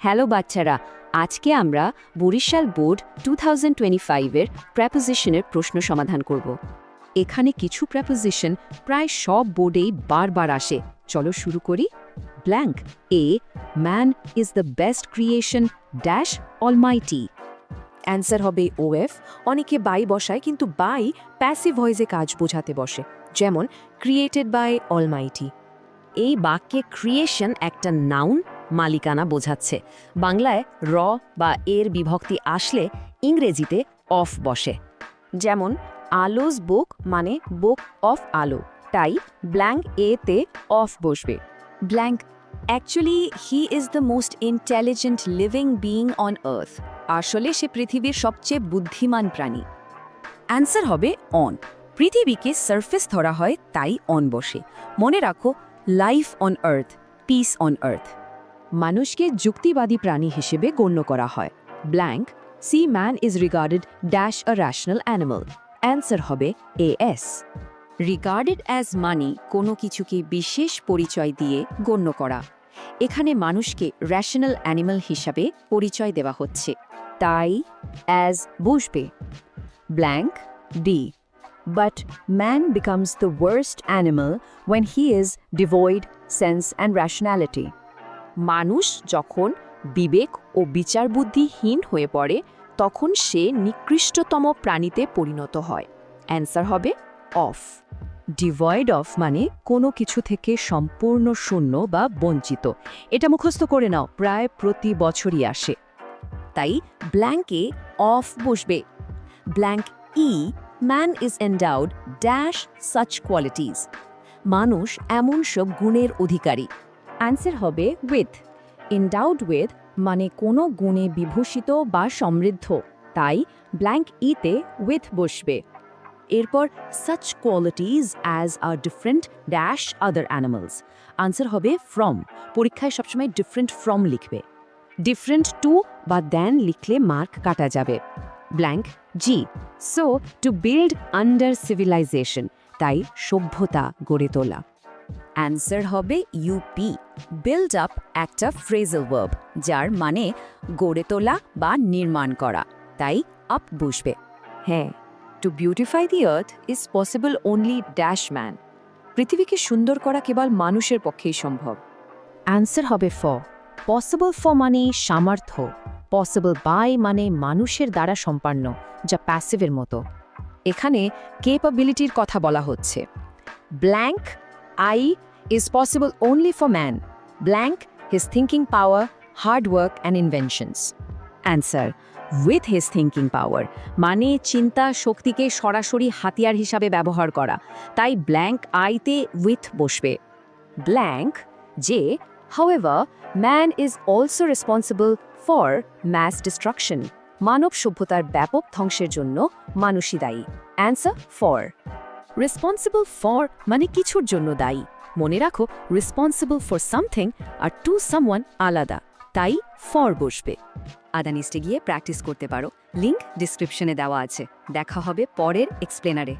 Hello বাচ্চারা, আজকে আমরা বরিশাল বোর্ড 2025-এর প্রেপোজিশনের প্রশ্ন সমাধান করব। এখানে কিছু প্রেপোজিশন প্রায় সব বোর্ডেই বারবার আসে। চলো শুরু করি। Blank A, man is the best creation dash Almighty. Answer হবে ওএফ। অনেকে বাই বসায়, কিন্তু বাই প্যাসিভ ভয়েসে কাজ বোঝাতে বসে, যেমন ক্রিয়েটেড বাই অলমাইটি। এই বাক্যে ক্রিয়েশন একটা নাউন, মালিকানা বোঝাচ্ছে। বাংলায় র বা এর বিভক্তি আসলে ইংরেজিতে অফ বসে, যেমন আলোস বুক মানে বুক অফ আলো, তাই ব্ল্যাঙ্ক এতে অফ বসবে। Blank actually he is the most intelligent living being on earth. আসলে সে পৃথিবীর সবচেয়ে বুদ্ধিমান প্রাণী। অ্যান্সার হবে অন। পৃথিবীকে সারফেস ধরা হয়, তাই অন বসে। মনে রাখো, life on earth, peace on earth. মানুষকে যুক্তিবাদী প্রাণী হিসেবে গণ্য করা হয়। Blank C man is regarded dash a rational animal. Answer হবে এএস। রিগার্ডেড অ্যাজ মানি কোনো কিছুকে বিশেষ পরিচয় দিয়ে গণ্য করা। এখানে মানুষকে র্যাশনাল অ্যানিমাল হিসাবে পরিচয় দেওয়া হচ্ছে, তাই অ্যাজ বসবে। Blank D, but man becomes the worst animal when he is devoid sense and rationality. মানুষ যখন বিবেক ও বিচার বুদ্ধিহীন হয়ে পড়ে, তখন সে নিকৃষ্টতম প্রাণীতে পরিণত হয়। অ্যান্সার হবে অফ। ডিভয়েড অফ মানে কোনো কিছু থেকে সম্পূর্ণ শূন্য বা বঞ্চিত। এটা মুখস্থ করে নাও, প্রায় প্রতি বছরই আসে। তাই ব্ল্যাঙ্কে অফ বসবে। Blank E, man is endowed dash such qualities. মানুষ এমন সব গুণের অধিকারী। অ্যান্সার হবে উইথ। এন্ডাউড উইথ মানে কোনো গুণে বিভূষিত বা সমৃদ্ধ, তাই ব্ল্যাঙ্ক ইতে উইথ বসবে। এরপর such qualities as are different dash other animals. Answer হবে ফ্রম। পরীক্ষায় সবসময় ডিফারেন্ট ফ্রম লিখবে। ডিফারেন্ট টু বা দেন লিখলে মার্ক কাটা যাবে। Blank G, so to build under civilisation, তাই সভ্যতা গড়ে তোলা। অ্যান্সার হবে ইউপি। বিল্ড আপ একটা ফ্রেজাল ভার্ব, যার মানে গড়ে তোলা বা নির্মাণ করা, তাই আপ বসবে। হ্যাঁ, to beautify the earth is possible only dash man. পৃথিবীকে সুন্দর করা কেবল মানুষের পক্ষেই সম্ভব। অ্যান্সার হবে ফ। পসিবল ফ মানে সামর্থ্য, পসিবল বাই মানে মানুষের দ্বারা সম্পন্ন, যা প্যাসিভের মতো। এখানে কেপাবিলিটির কথা বলা হচ্ছে। Blank I is possible only for man. Blank his thinking power, hard work and inventions. Answer with his thinking পাওয়ার মানে চিন্তা শক্তিকে সরাসরি হাতিয়ার হিসাবে ব্যবহার করা, তাই ব্ল্যাঙ্ক আইতে উইথ বসবে। ব্ল্যাঙ্ক যে, however, man is also responsible for mass destruction. মানব সভ্যতার ব্যাপক ধ্বংসের জন্য মানুষই দায়ী। Answer for. রেসপন্সিবল ফর মানে কিছুর জন্য দায়ী। মনে রাখো, রেসপন্সিবল ফর সামথিং আর টু সামওয়ান আলাদা, তাই ফর বসবে। আদানিস্টে গিয়ে প্র্যাকটিস করতে পারো, লিংক ডিসক্রিপশনে দেওয়া আছে। দেখা হবে পরের এক্সপ্লেনারে।